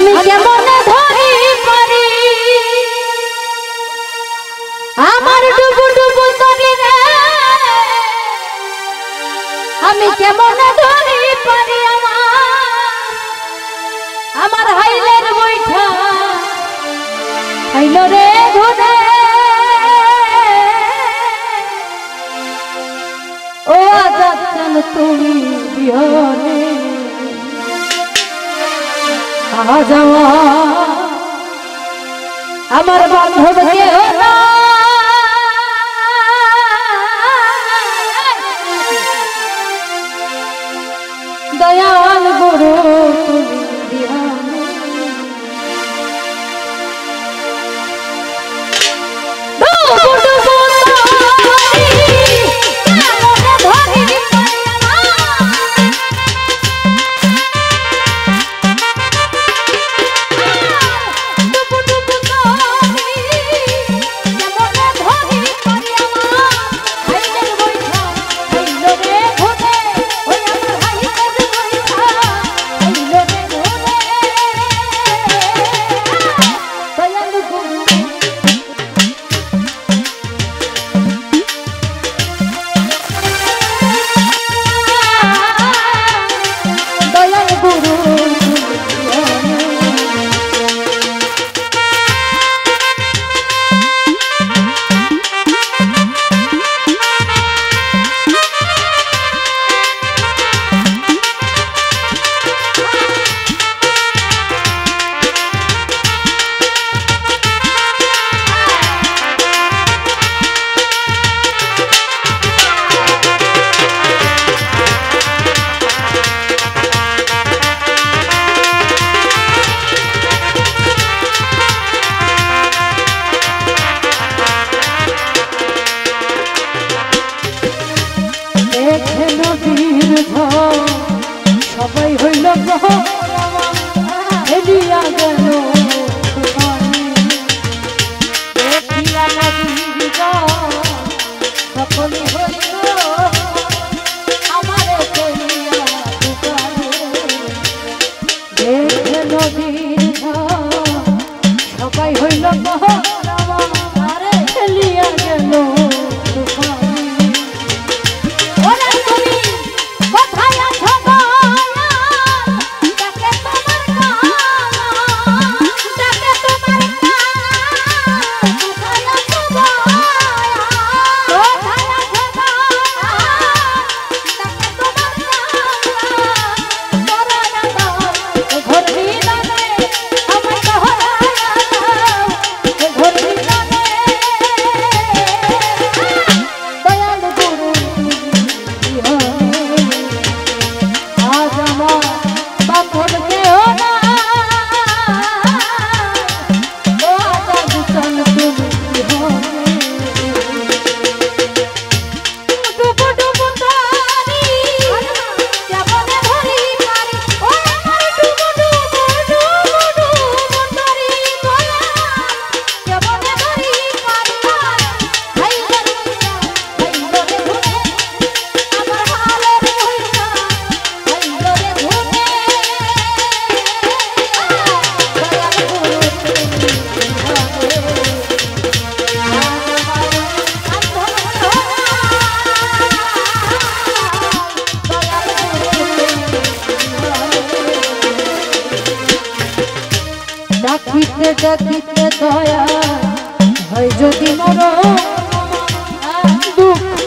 আমি কেমনে ধরি পারি আমার ডুবু ডুবু শরীরে আমি কেমনে ধরি পারি আমার হাইলের বৈঠা হাইল রে ধরে ও যাচ্ছেন তুমি বিহনে যাওয়া আমার বান্ধব কেহ না দয়াল গুরু তুমি বিহনে সবাই হইল হেলিয়া গেল সকলে হইল আমার নদীর সবাই হইল হেলিয়া গেল ডাকিতে ডাকিতে দয়া হয় যদি মর দুঃখ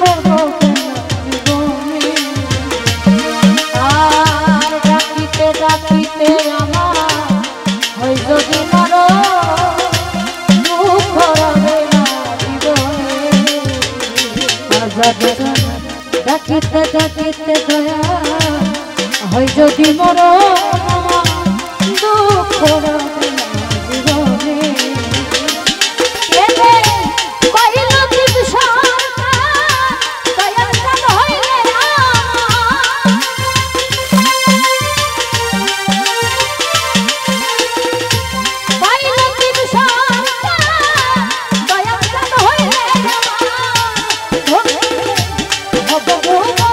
জীবনে আর ডাকিতে ডাকিতে আমার হয় যদি মর দুঃখ রবে না জীবনে ডাকিতে ডাকিতে দয়া হয় যদি মর দুঃখ রবে Oh,